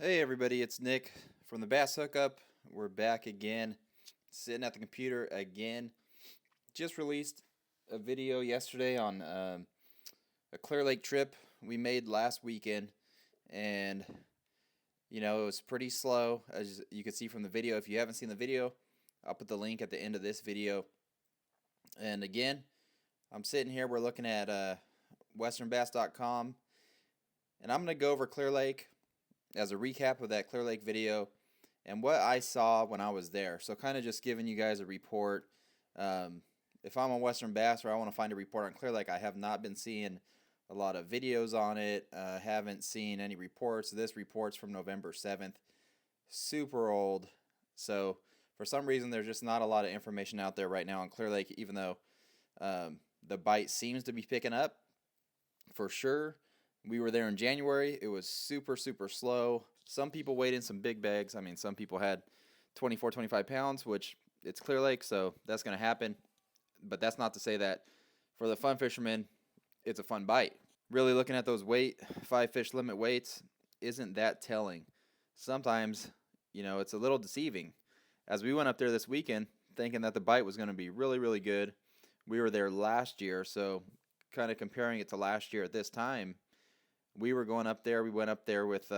Hey everybody, it's Nick from the Bass Hookup. We're back again, sitting at the computer again. Just released a video yesterday on a Clearlake trip we made last weekend, and it was pretty slow, as you can see from the video. If you haven't seen the video, I'll put the link at the end of this video. And again, I'm sitting here, we're looking at westernbass.com, and I'm going to go over Clearlake as a recap of that Clearlake video and what I saw when I was there. So kind of just giving you guys a report. If I'm on Western Bass or I want to find a report on Clearlake, I have not been seeing a lot of videos on it. Haven't seen any reports. This report's from November 7th. Super old. So for some reason, there's just not a lot of information out there right now on Clearlake, even though the bite seems to be picking up for sure. We were there in January. It was super, super slow. Some people weighed in some big bags. I mean, some people had 24, 25 pounds, which it's Clearlake, so that's going to happen. But that's not to say that for the fun fishermen, it's a fun bite. Really looking at those 5 fish limit weights isn't that telling. Sometimes, it's a little deceiving. As we went up there this weekend, thinking that the bite was going to be really, really good. We were there last year, so kind of comparing it to last year at this time, we were going up there. We went up there with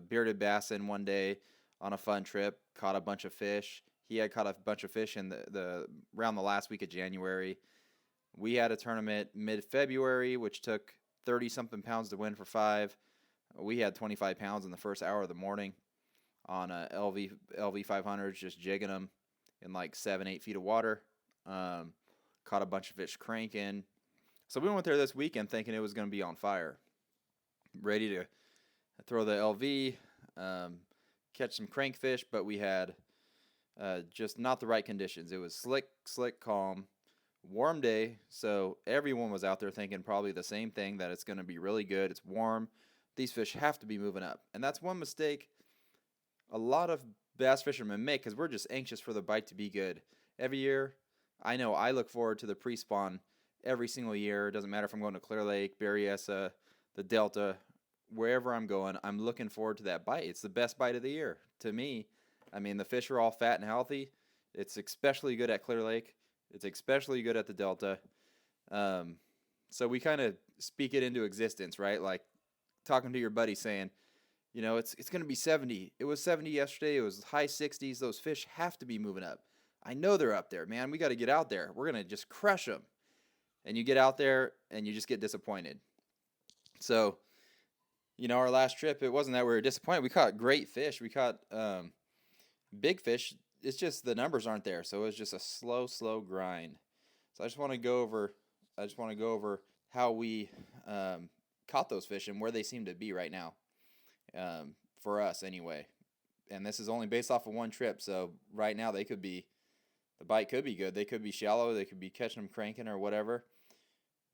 Bearded Bassin one day on a fun trip, caught a bunch of fish. He had caught a bunch of fish in around the last week of January. We had a tournament mid-February, which took 30-something pounds to win for 5. We had 25 pounds in the first hour of the morning on LV 500s, just jigging them in like 7-8 feet of water. Caught a bunch of fish cranking. So we went there this weekend thinking it was going to be on fire. Ready to throw the LV, catch some crankfish, but we had just not the right conditions. It was slick, calm, warm day, so everyone was out there thinking probably the same thing, that it's going to be really good. It's warm. These fish have to be moving up. And that's one mistake a lot of bass fishermen make, because we're just anxious for the bite to be good. Every year, I know I look forward to the pre-spawn every single year. It doesn't matter if I'm going to Clearlake, Berryessa, the Delta, wherever I'm going, I'm looking forward to that bite. It's the best bite of the year to me. I mean, the fish are all fat and healthy. It's especially good at Clearlake. It's especially good at the Delta. So we kind of speak it into existence, right? Like talking to your buddy saying, it's going to be 70. It was 70 yesterday. It was high 60s. Those fish have to be moving up. I know they're up there, man. We got to get out there. We're going to just crush them. And you get out there and you just get disappointed. So, our last trip, it wasn't that we were disappointed. We caught great fish. We caught big fish. It's just the numbers aren't there. So it was just a slow grind. So I just want to go over how we caught those fish and where they seem to be right now, for us anyway. And this is only based off of one trip. So right now the bite could be good. They could be shallow. They could be catching them cranking or whatever.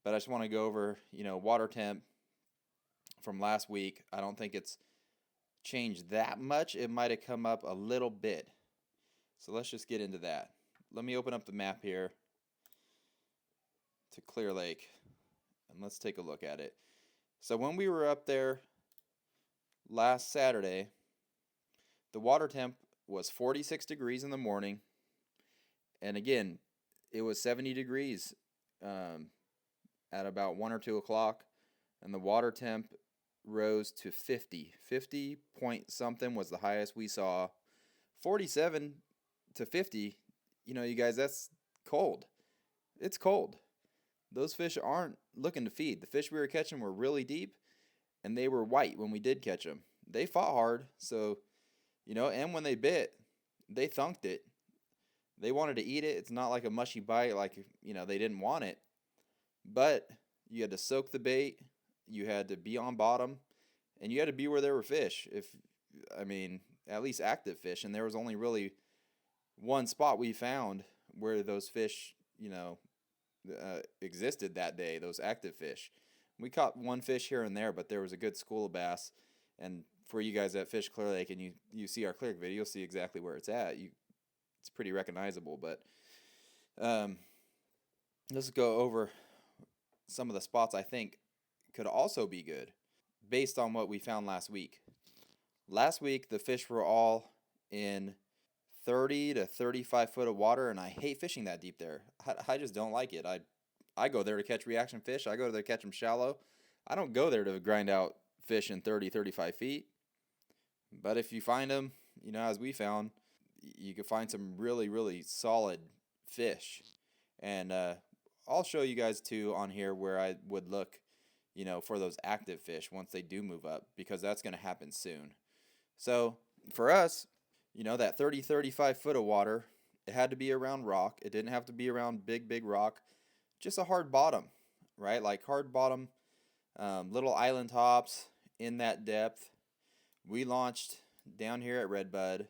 But I just want to go over, water temp from last week. I don't think it's changed that much. It might have come up a little bit. So let's just get into that. Let me open up the map here to Clearlake, and let's take a look at it. So when we were up there last Saturday, the water temp was 46 degrees in the morning. And again, it was 70 degrees at about 1 or 2 o'clock. And the water temp rose to 50. 50 point something was the highest we saw. 47 to 50, you guys, that's cold. It's cold. Those fish aren't looking to feed. The fish we were catching were really deep, and they were white when we did catch them. They fought hard, so, and when they bit, they thunked it. They wanted to eat it. It's not like a mushy bite, like, they didn't want it. But you had to soak the bait. You had to be on bottom, and you had to be where there were fish. At least active fish. And there was only really one spot we found where those fish, existed that day, those active fish. We caught one fish here and there, but there was a good school of bass. And for you guys that fish Clearlake and you see our Clearlake video, you'll see exactly where it's at. It's pretty recognizable. But let's go over some of the spots I think could also be good based on what we found last week. Last week, the fish were all in 30 to 35 foot of water, and I hate fishing that deep there. I just don't like it. I go there to catch reaction fish. I go there to catch them shallow. I don't go there to grind out fish in 30, 35 feet. But if you find them, as we found, you can find some really, really solid fish. And I'll show you guys too on here where I would look, for those active fish once they do move up, because that's going to happen soon. So for us, that 30, 35 foot of water, it had to be around rock. It didn't have to be around big, big rock. Just a hard bottom, right? Like hard bottom, little island tops in that depth. We launched down here at Redbud,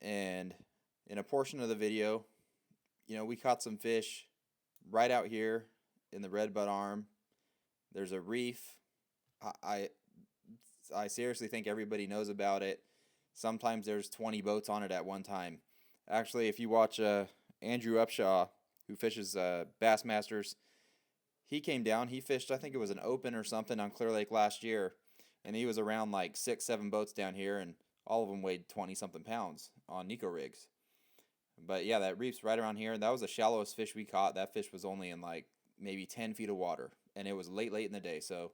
and in a portion of the video, we caught some fish right out here in the Redbud arm. There's a reef. I seriously think everybody knows about it. Sometimes there's 20 boats on it at one time. Actually, if you watch Andrew Upshaw, who fishes Bassmasters, he came down. He fished, I think it was an open or something on Clearlake last year, and he was around like 6, 7 boats down here, and all of them weighed 20-something pounds on Nico rigs. But yeah, that reef's right around here, and that was the shallowest fish we caught. That fish was only in like maybe 10 feet of water, and it was late in the day. So,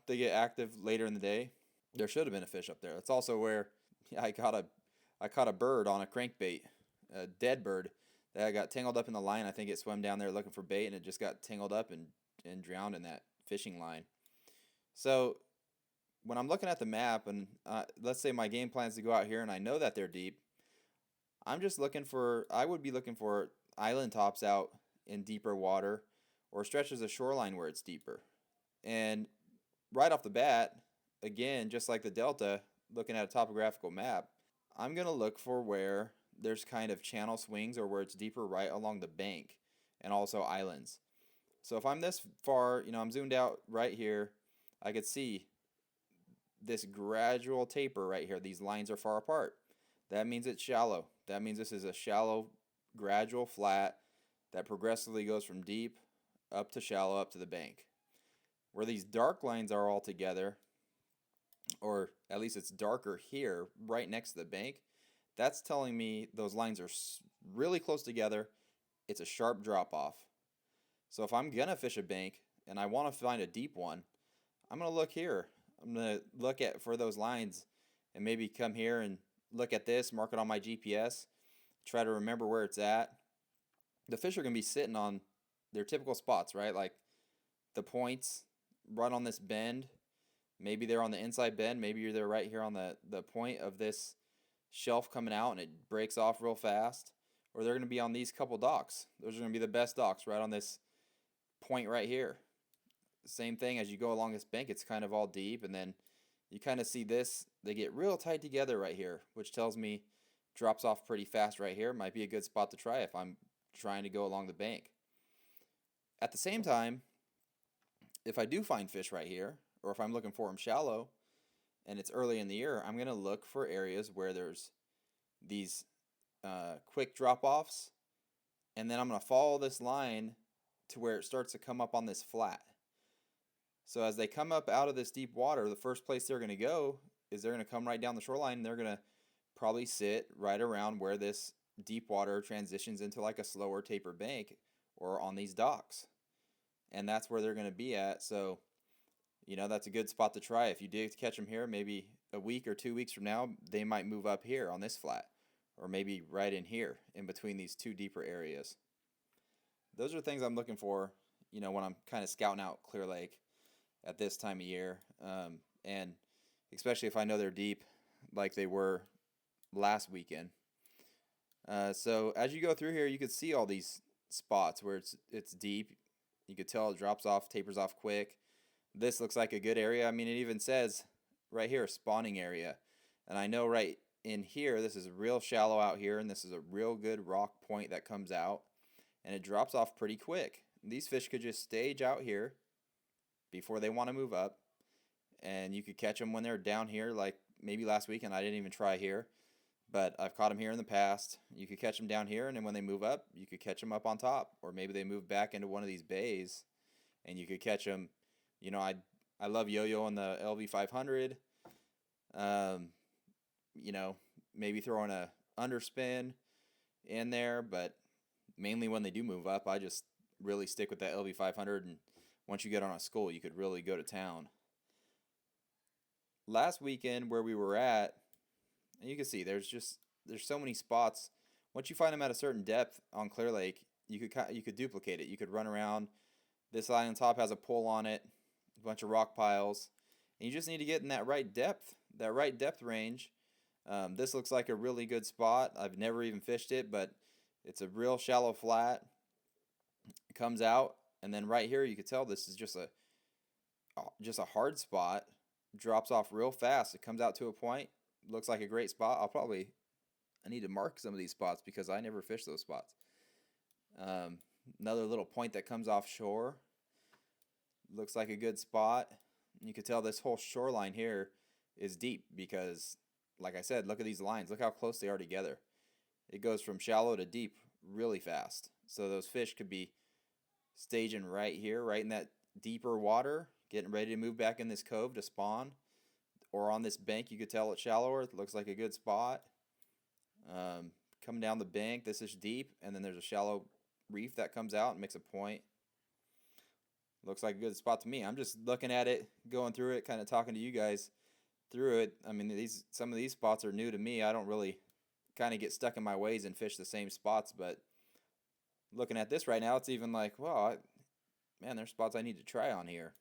they get active later in the day. There should have been a fish up there. That's also where I caught a bird on a crankbait, a dead bird that got tangled up in the line. I think it swam down there looking for bait, and it just got tangled up and drowned in that fishing line. So when I'm looking at the map, and let's say my game plan is to go out here, and I know that they're deep, I would be looking for island tops out in deeper water or stretches of shoreline where it's deeper. And right off the bat, again, just like the Delta, looking at a topographical map, I'm going to look for where there's kind of channel swings or where it's deeper right along the bank, and also islands. So if I'm this far, I'm zoomed out right here, I could see this gradual taper right here. These lines are far apart. That means it's shallow. That means this is a shallow, gradual flat that progressively goes from deep up to shallow up to the bank. Where these dark lines are all together, or at least it's darker here right next to the bank, that's telling me those lines are really close together. It's a sharp drop off. So if I'm going to fish a bank and I want to find a deep one, I'm going to look here. I'm going to look for those lines and maybe come here and look at this, mark it on my GPS, try to remember where it's at. The fish are going to be sitting on their typical spots, right? Like the points right on this bend. Maybe they're on the inside bend. Maybe they're right here on the point of this shelf coming out and it breaks off real fast. Or they're going to be on these couple docks. Those are going to be the best docks right on this point right here. Same thing as you go along this bank, it's kind of all deep, and then you kind of see this, they get real tight together right here, which tells me drops off pretty fast right here. Might be a good spot to try if I'm trying to go along the bank. At the same time, if I do find fish right here, or if I'm looking for them shallow and it's early in the year, I'm going to look for areas where there's these quick drop-offs, and then I'm going to follow this line to where it starts to come up on this flat. So as they come up out of this deep water, the first place they're going to go is they're going to come right down the shoreline, and they're going to probably sit right around where this deep water transitions into like a slower taper bank or on these docks. And that's where they're going to be at. So, that's a good spot to try. If you did catch them here, maybe a week or 2 weeks from now, they might move up here on this flat, or maybe right in here in between these two deeper areas. Those are things I'm looking for, when I'm kind of scouting out Clearlake at this time of year, and especially if I know they're deep like they were last weekend. So as you go through here, you could see all these spots where it's deep. You could tell it drops off, tapers off quick. This looks like a good area. I mean, it even says right here, spawning area. And I know right in here, this is real shallow out here, and this is a real good rock point that comes out, and it drops off pretty quick. These fish could just stage out here before they want to move up, and you could catch them when they're down here, like maybe last weekend. I didn't even try here, but I've caught them here in the past. You could catch them down here, and then when they move up, you could catch them up on top, or maybe they move back into one of these bays, and you could catch them. I love yo-yo on the LV500. Um, you know, maybe throwing a underspin in there, but mainly when they do move up, I just really stick with that LV500. And once you get on a school, you could really go to town. Last weekend where we were at, and you can see there's so many spots. Once you find them at a certain depth on Clearlake, you could duplicate it. You could run around. This island top has a pole on it, a bunch of rock piles, and you just need to get in that right depth range. This looks like a really good spot. I've never even fished it, but it's a real shallow flat. It comes out, and then right here you can tell this is just a hard spot. Drops off real fast. It comes out to a point. Looks like a great spot. I need to mark some of these spots because I never fished those spots. Um, Another little point that comes offshore. Looks like a good spot. You can tell this whole shoreline here is deep because, like I said, look at these lines. Look how close they are together. It goes from shallow to deep really fast. So those fish could be staging right here, right in that deeper water, getting ready to move back in this cove to spawn. Or on this bank, you could tell it's shallower. It looks like a good spot. Coming down the bank, this is deep, and then there's a shallow reef that comes out and makes a point. Looks like a good spot to me. I'm just looking at it, going through it, kind of talking to you guys through it. I mean, some of these spots are new to me. I don't really kind of get stuck in my ways and fish the same spots, but looking at this right now, it's even like, wow, man, there's spots I need to try on here.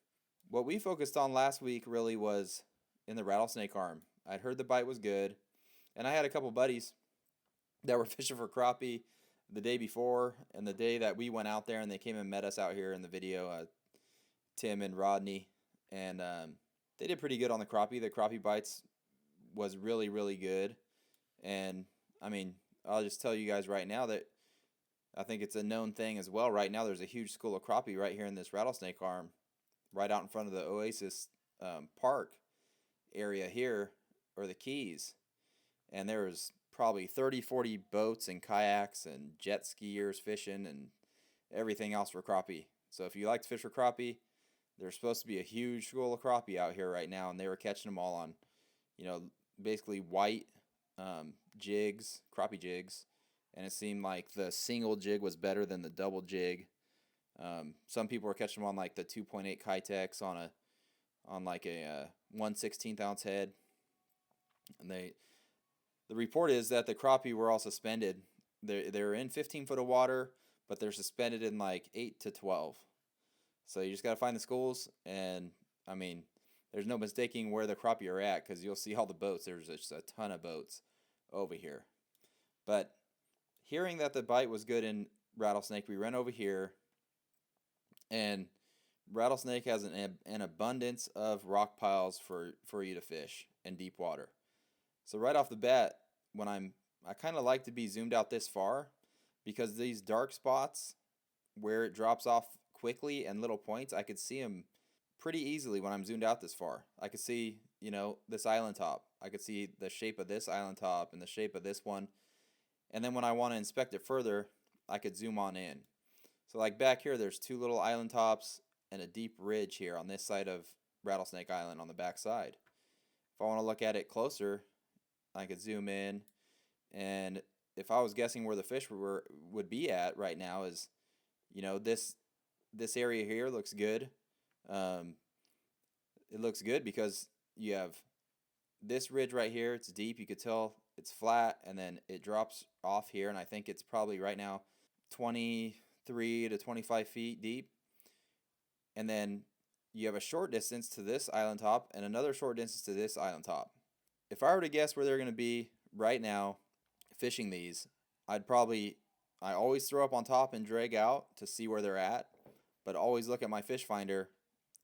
What we focused on last week really was in the rattlesnake arm. I'd heard the bite was good, and I had a couple buddies that were fishing for crappie the day before and the day that we went out there, and they came and met us out here in the video, Tim and Rodney, and they did pretty good on the crappie. The crappie bites was really, really good, and I mean, I'll just tell you guys right now that I think it's a known thing as well. Right now, there's a huge school of crappie right here in this rattlesnake arm, right out in front of the Oasis Park area here, or the Keys. And there's probably 30, 40 boats and kayaks and jet skiers fishing and everything else for crappie. So if you like to fish for crappie, there's supposed to be a huge school of crappie out here right now, and they were catching them all on, basically white jigs, crappie jigs, and it seemed like the single jig was better than the double jig. Some people were catching them on like the 2.8 Kitex on like a 1/16 ounce head, and the report is that the crappie were all suspended. They're in 15 foot of water, but they're suspended in like 8 to 12. So you just got to find the schools, and I mean, there's no mistaking where the crappie are at because you'll see all the boats. There's just a ton of boats over here. But hearing that the bite was good in Rattlesnake, we ran over here, and Rattlesnake has an abundance of rock piles for you to fish in deep water. So right off the bat, I kind of like to be zoomed out this far because these dark spots where it drops off quickly and little points, I could see them pretty easily when I'm zoomed out this far. I could see, this island top. I could see the shape of this island top and the shape of this one. And then when I want to inspect it further, I could zoom on in. So like back here, there's two little island tops and a deep ridge here on this side of Rattlesnake Island on the back side. If I want to look at it closer, I could zoom in, and if I was guessing where the fish would be at right now is, this area here looks good. It looks good because you have this ridge right here. It's deep. You could tell it's flat, and then it drops off here, and I think it's probably right now 23 to 25 feet deep. And then you have a short distance to this island top and another short distance to this island top. If I were to guess where they're going to be right now fishing these, I always throw up on top and drag out to see where they're at, but always look at my fish finder.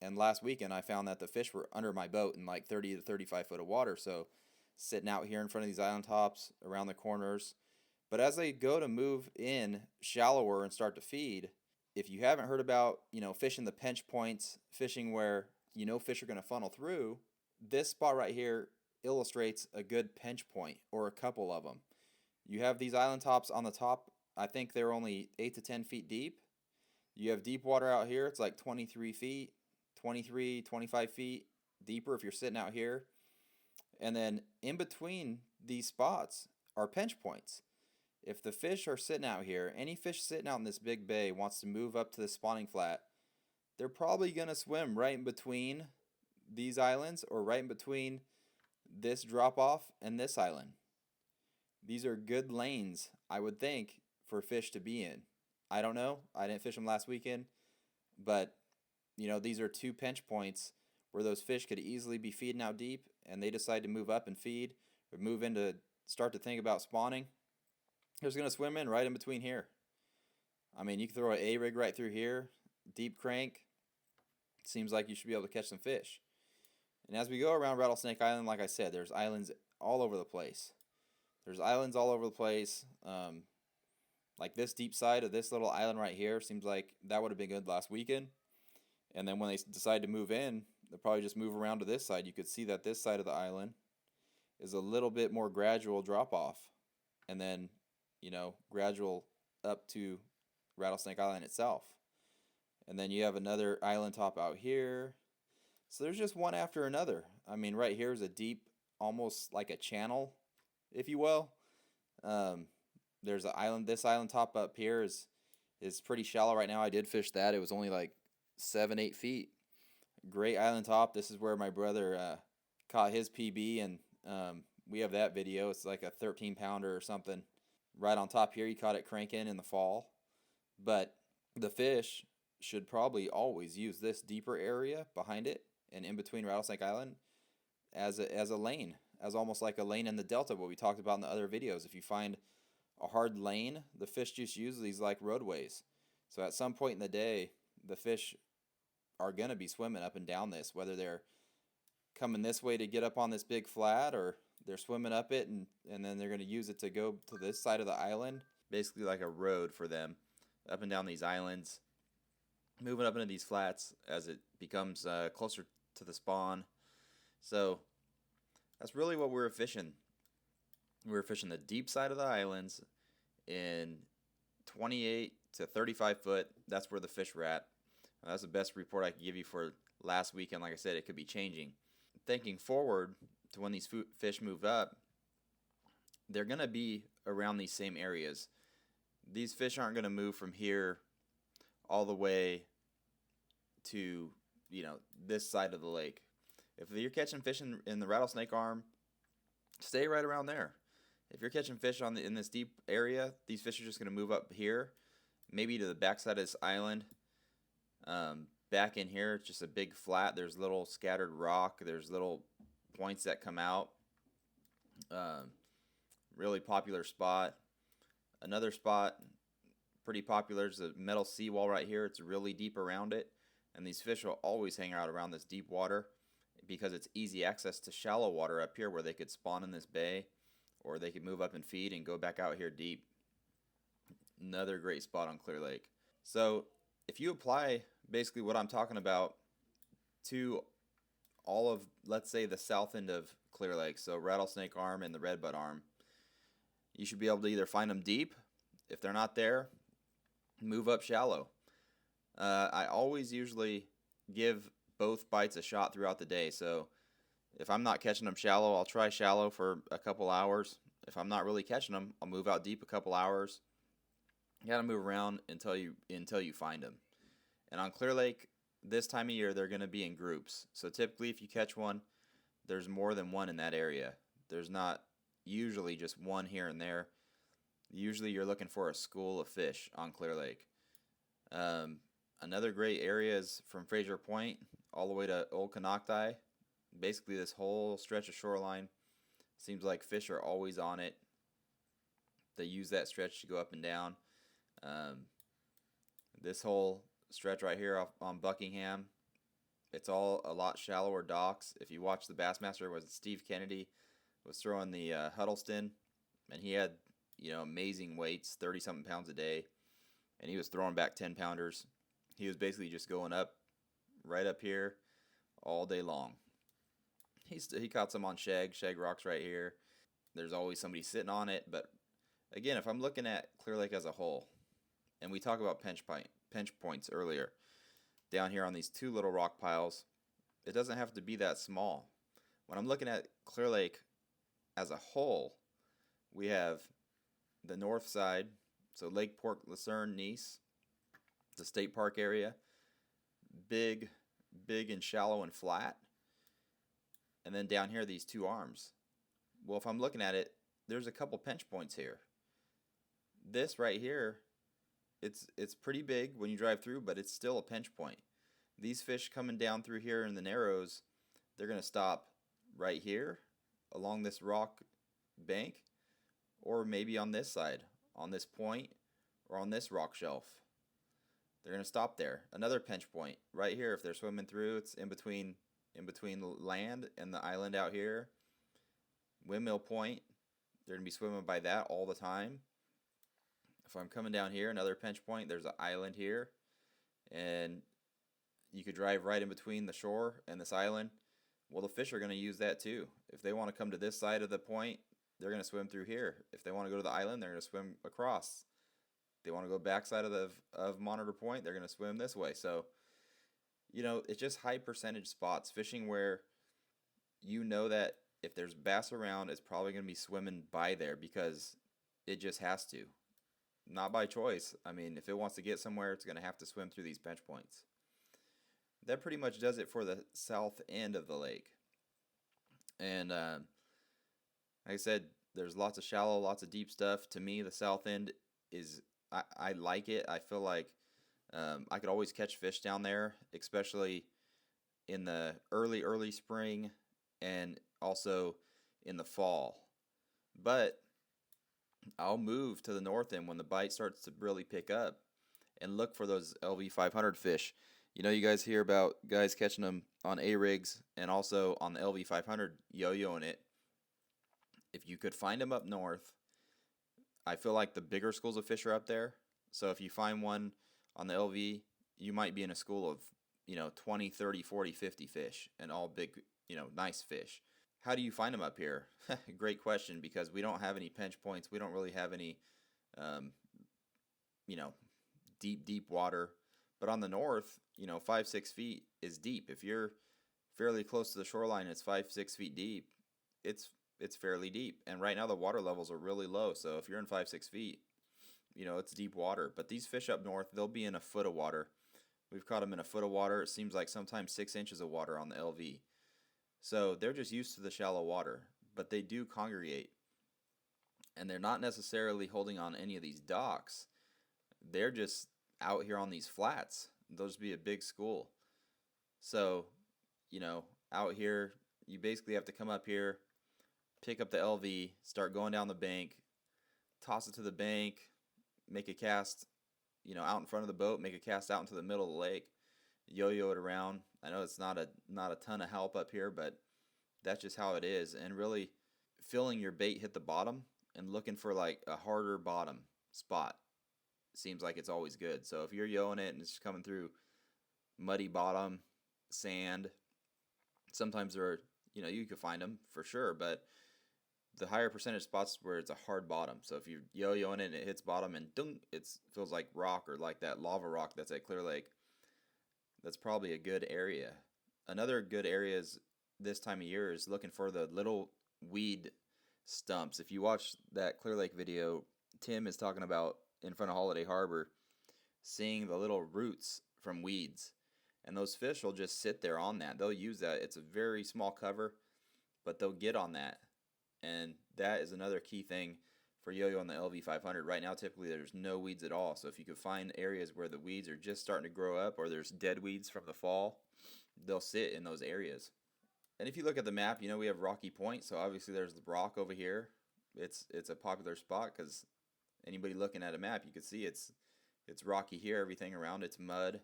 And last weekend I found that the fish were under my boat in like 30 to 35 foot of water. So sitting out here in front of these island tops, around the corners. But as they go to move in shallower and start to feed, if you haven't heard about, fishing the pinch points, fishing where fish are going to funnel through, this spot right here illustrates a good pinch point, or a couple of them. You have these island tops on the top. I think they're only 8 to 10 feet deep. You have deep water out here. It's like 23 feet, 23, 25 feet deeper if you're sitting out here. And then in between these spots are pinch points. If the fish are sitting out here, any fish sitting out in this big bay wants to move up to the spawning flat, they're probably going to swim right in between these islands or right in between this drop off and this island. These are good lanes, I would think, for fish to be in. I don't know. I didn't fish them last weekend, but these are two pinch points where those fish could easily be feeding out deep and they decide to move up and feed or move in to start to think about spawning. They're just going to swim in right in between here. I mean, you can throw an A-rig right through here, deep crank. Seems like you should be able to catch some fish. And as we go around Rattlesnake Island, like I said, there's islands all over the place. There's islands all over the place. Like this deep side of this little island right here seems like that would have been good last weekend. And then when they decide to move in, they'll probably just move around to this side. You could see that this side of the island is a little bit more gradual drop off. And then, gradual up to Rattlesnake Island itself. And then you have another island top out here. So there's just one after another. I mean, right here is a deep, almost like a channel, if you will. There's an island. This island top up here is pretty shallow right now. I did fish that. It was only like 7-8 feet. Great island top. This is where my brother caught his PB, and we have that video. It's like a 13-pounder or something. Right on top here, he caught it cranking in the fall. But the fish should probably always use this deeper area behind it and in between Rattlesnake Island as a lane, as almost like a lane in the delta, what we talked about in the other videos. If you find a hard lane, the fish just use these like roadways. So at some point in the day, the fish are going to be swimming up and down this, whether they're coming this way to get up on this big flat or they're swimming up it and then they're going to use it to go to this side of the island. Basically like a road for them up and down these islands, moving up into these flats as it becomes closer to the spawn. So that's really what we were fishing. We were fishing the deep side of the islands in 28 to 35 foot. That's where the fish were at. That's the best report I could give you for last weekend. Like I said, it could be changing. Thinking forward to when these fish move up, they're going to be around these same areas. These fish aren't going to move from here all the way to, this side of the lake. If you're catching fish in the Rattlesnake Arm, stay right around there. If you're catching fish in this deep area, these fish are just going to move up here, maybe to the backside of this island. Back in here, it's just a big flat. There's little scattered rock. There's little points that come out. Really popular spot. Another spot, pretty popular, is a metal seawall right here. It's really deep around it. And these fish will always hang out around this deep water because it's easy access to shallow water up here where they could spawn in this bay or they could move up and feed and go back out here deep. Another great spot on Clearlake. So if you apply basically what I'm talking about to all of, let's say, the south end of Clearlake, so Rattlesnake Arm and the Redbud Arm, you should be able to either find them deep. If they're not there, move up shallow. I always usually give both bites a shot throughout the day. So if I'm not catching them shallow, I'll try shallow for a couple hours. If I'm not really catching them, I'll move out deep a couple hours. You gotta move around until you find them. And on Clearlake, this time of year, they're going to be in groups. So typically, if you catch one, there's more than one in that area. There's not usually just one here and there. Usually, you're looking for a school of fish on Clearlake. Another great area is from Fraser Point all the way to Old Canocti. Basically, this whole stretch of shoreline seems like fish are always on it. They use that stretch to go up and down. This whole stretch right here on Buckingham, it's all a lot shallower docks. If you watch the Bassmaster, was Steve Kennedy was throwing the Huddleston, and he had amazing weights, 30-something pounds a day, and he was throwing back 10-pounders. He was basically just going up, right up here, all day long. He caught some on shag rocks right here. There's always somebody sitting on it, but again, if I'm looking at Clearlake as a whole, and we talk about pinch points earlier, down here on these two little rock piles, it doesn't have to be that small. when I'm looking at Clear Lake as a whole, we have the north side, so Lake Port Lucerne, Nice, the state park area, big, big and shallow and flat. And then down here, these two arms. Well, if I'm looking at it, there's a couple pinch points here. This right here, it's pretty big when you drive through, but it's still a pinch point. These fish coming down through here in the narrows, they're going to stop right here along this rock bank, or maybe on this side, on this point, or on this rock shelf. They're going to stop there. Another pinch point right here. If they're swimming through, it's in between land and the island out here. Windmill Point, they're going to be swimming by that all the time. If I'm coming down here, another pinch point, there's an island here, and you could drive right in between the shore and this island. Well, the fish are going to use that too. If they want to come to this side of the point, they're going to swim through here. If they want to go to the island, they're going to swim across. If they want to go backside of Monitor Point, they're going to swim this way. So, it's just high percentage spots, fishing where you know that if there's bass around, it's probably going to be swimming by there because it just has to. Not by choice. I mean, if it wants to get somewhere, it's going to have to swim through these pinch points. That pretty much does it for the south end of the lake. And like I said, there's lots of shallow, lots of deep stuff. To me, the south end is, I like it. I feel like I could always catch fish down there, especially in the early spring and also in the fall. But I'll move to the north end when the bite starts to really pick up and look for those LV 500 fish. You guys hear about guys catching them on A-rigs and also on the LV 500 yo-yoing it. If you could find them up north, I feel like the bigger schools of fish are up there. So if you find one on the LV, you might be in a school of, 20, 30, 40, 50 fish and all big, nice fish. How do you find them up here? Great question, because we don't have any pinch points. We don't really have any, deep water. But on the north, 5-6 feet is deep. If you're fairly close to the shoreline, it's 5-6 feet deep. It's fairly deep. And right now the water levels are really low. So if you're in 5-6 feet, it's deep water. But these fish up north, they'll be in a foot of water. We've caught them in a foot of water. It seems like sometimes 6 inches of water on the LV. So they're just used to the shallow water, but they do congregate. And they're not necessarily holding on any of these docks. They're just out here on these flats. They'll just be a big school. So, out here, you basically have to come up here, pick up the LV, start going down the bank, toss it to the bank, make a cast, out in front of the boat, make a cast out into the middle of the lake, yo-yo it around. I know it's not a ton of help up here, but that's just how it is. And really feeling your bait hit the bottom and looking for like a harder bottom spot seems like it's always good. So if you're yoing it and it's coming through muddy bottom, sand, sometimes there are, you can find them for sure, but the higher percentage spots where it's a hard bottom. So if you're yo-yoing it and it hits bottom and dunk, it feels like rock, or like that lava rock that's at Clear Lake, that's probably a good area. Another good area is this time of year is looking for the little weed stumps. If you watch that Clear Lake video, Tim is talking about in front of Holiday Harbor, seeing the little roots from weeds. And those fish will just sit there on that. They'll use that. It's a very small cover, but they'll get on that. And that is another key thing for yo-yo on the LV 500. Right now, typically there's no weeds at all. So if you could find areas where the weeds are just starting to grow up, or there's dead weeds from the fall, they'll sit in those areas. And if you look at the map, we have Rocky Point. So obviously there's the rock over here. It's a popular spot because anybody looking at a map, you can see it's rocky here. Everything around it's mud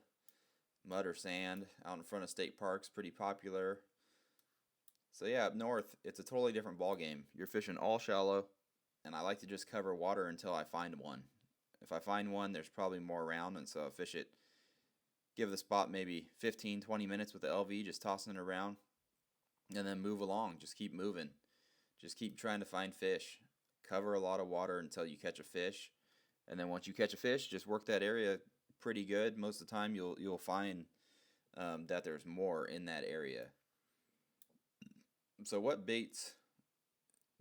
or sand. Out in front of state parks, pretty popular. So yeah, up north, it's a totally different ball game. You're fishing all shallow, and I like to just cover water until I find one. If I find one, there's probably more around, and so I fish it, give the spot maybe 15, 20 minutes with the LV, just tossing it around, and then move along. Just keep moving. Just keep trying to find fish. Cover a lot of water until you catch a fish, and then once you catch a fish, just work that area pretty good. Most of the time, you'll find that there's more in that area. So what baits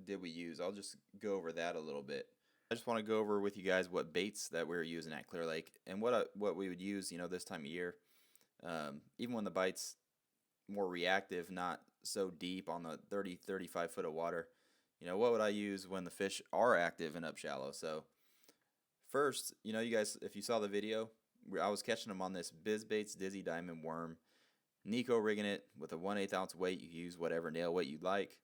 did we use? I'll just go over that a little bit. I just want to go over with you guys what baits that we were using at Clearlake and what we would use, this time of year. Even when the bite's more reactive, not so deep on the 30, 35 foot of water. What would I use when the fish are active and up shallow? So first, you guys, if you saw the video, I was catching them on this BizBaits Dizzy Diamond Worm. Nico rigging it with a 1/8 ounce weight. You can use whatever nail weight you'd like.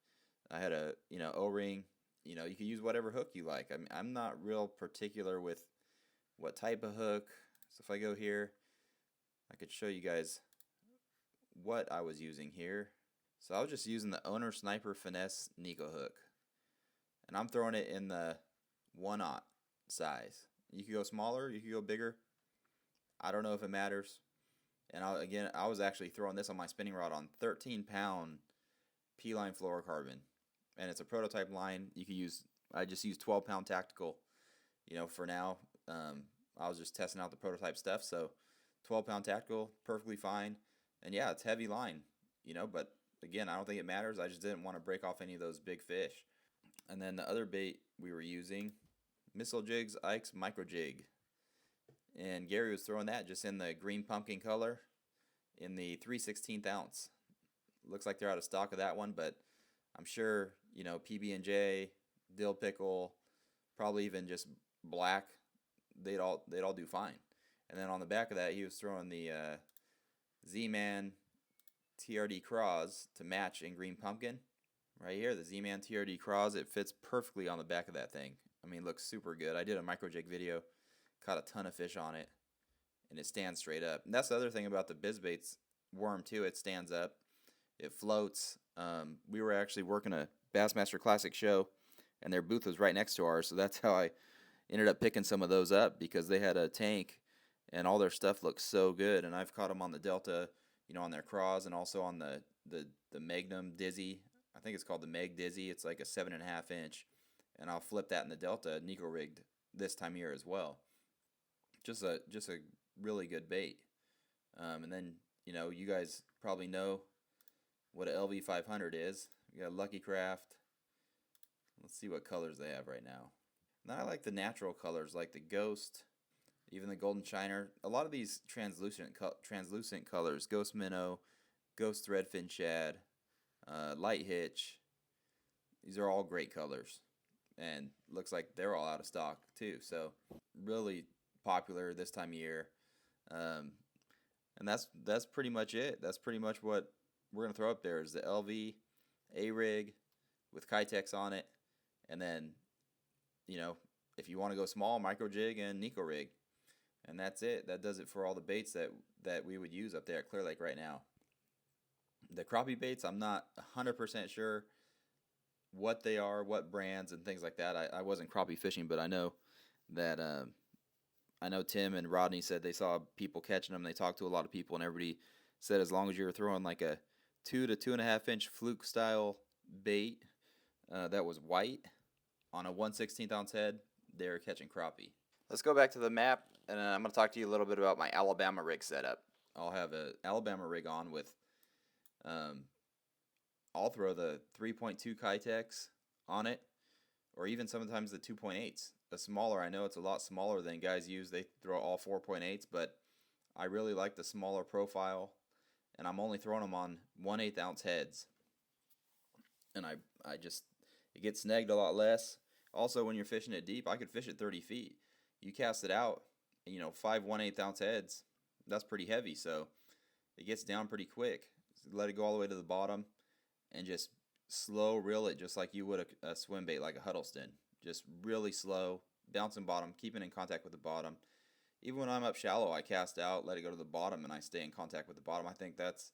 I had a O-ring. You can use whatever hook you like. I'm not real particular with what type of hook. So if I go here, I could show you guys what I was using here. So I was just using the Owner Sniper Finesse Nico hook, and I'm throwing it in the 1/0 size. You could go smaller, you could go bigger. I don't know if it matters. And I was actually throwing this on my spinning rod on 13-pound P-line fluorocarbon, and it's a prototype line. I just use 12-pound tactical, for now. I was just testing out the prototype stuff, so 12-pound tactical, perfectly fine. And yeah, it's heavy line, but again, I don't think it matters. I just didn't want to break off any of those big fish. And then the other bait we were using, Missile Jigs Ike's Micro Jig. And Gary was throwing that just in the green pumpkin color in the 3/16 ounce. Looks like they're out of stock of that one, but I'm sure, PB&J, dill pickle, probably even just black, they'd all do fine. And then on the back of that, he was throwing the Z-Man TRD Craws to match in green pumpkin. Right here, the Z-Man TRD Craws, it fits perfectly on the back of that thing. It looks super good. I did a micro jig video, caught a ton of fish on it, and it stands straight up. And that's the other thing about the BizBaits worm too. It stands up, it floats. We were actually working a Bassmaster Classic show, and their booth was right next to ours, so that's how I ended up picking some of those up, because they had a tank, and all their stuff looks so good. And I've caught them on the Delta, on their craws, and also on the Magnum Dizzy. I think it's called the Meg Dizzy. It's like a 7.5 inch, and I'll flip that in the Delta, Nico rigged this time of year as well. Just a really good bait. And then you guys probably know what a LV500 is. We got Lucky Craft. Let's see what colors they have right now. Now I like the natural colors, like the Ghost, even the Golden Shiner. A lot of these translucent colors, Ghost Minnow, Ghost Threadfin Shad, Light Hitch. These are all great colors, and looks like they're all out of stock too. So really popular this time of year. And that's pretty much it. That's pretty much what we're gonna throw up there is the LV A-rig with Kitex on it, and then if you want to go small, micro jig and Nico rig, and that's it. That does it for all the baits that we would use up there at Clearlake right now. The crappie baits, I'm not 100% sure what they are, what brands and things like that. I wasn't crappie fishing, but I know that Tim and Rodney said they saw people catching them. They talked to a lot of people, and everybody said as long as you were throwing like a 2 to 2.5 inch fluke style bait that was white on a 1/16 ounce head, they're catching crappie. Let's go back to the map, and I'm going to talk to you a little bit about my Alabama rig setup. I'll have an Alabama rig on with, I'll throw the 3.2 Kitex on it, or even sometimes the 2.8s. The smaller, I know it's a lot smaller than guys use. They throw all 4.8s, but I really like the smaller profile, and I'm only throwing them on 1/8 ounce heads. And it gets snagged a lot less. Also, when you're fishing it deep, I could fish it 30 feet. You cast it out, 5 1/8 ounce heads, that's pretty heavy, so it gets down pretty quick. Let it go all the way to the bottom, and just slow reel it just like you would a swim bait, like a Huddleston. Just really slow, bouncing bottom, keeping in contact with the bottom. Even when I'm up shallow, I cast out, let it go to the bottom, and I stay in contact with the bottom. I think that's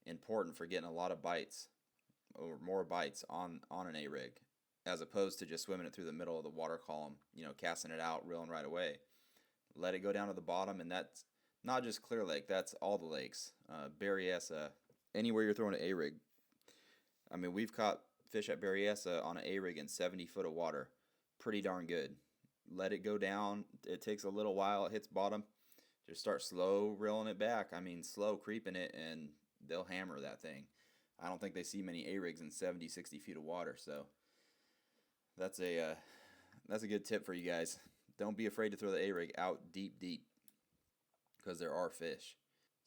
important for getting a lot of bites, or more bites on an A-rig, as opposed to just swimming it through the middle of the water column, casting it out, reeling right away. Let it go down to the bottom, and that's not just Clearlake, that's all the lakes. Berryessa, anywhere you're throwing an A-rig. We've caught fish at Berryessa on an A-rig in 70 foot of water. Pretty darn good. Let it go down. It takes a little while. It hits bottom. Just start slow reeling it back. Slow creeping it, and they'll hammer that thing. I don't think they see many A-rigs in 70, 60 feet of water. So that's a good tip for you guys. Don't be afraid to throw the A-rig out deep, deep, because there are fish.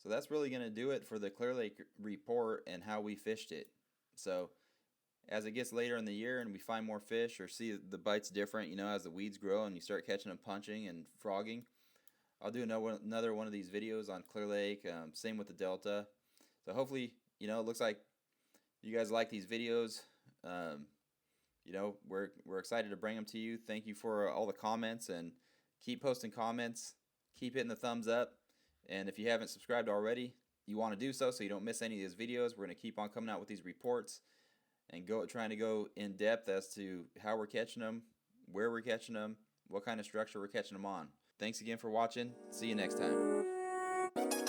So that's really going to do it for the Clear Lake report and how we fished it. So as it gets later in the year and we find more fish or see the bites different, as the weeds grow and you start catching them punching and frogging, I'll do another one of these videos on Clear Lake. Same with the Delta. So hopefully, it looks like you guys like these videos. We're excited to bring them to you. Thank you for all the comments, and keep posting comments. Keep hitting the thumbs up. And if you haven't subscribed already, you want to do so you don't miss any of these videos. We're going to keep on coming out with these reports and trying to go in depth as to how we're catching them, where we're catching them, what kind of structure we're catching them on. Thanks again for watching. See you next time.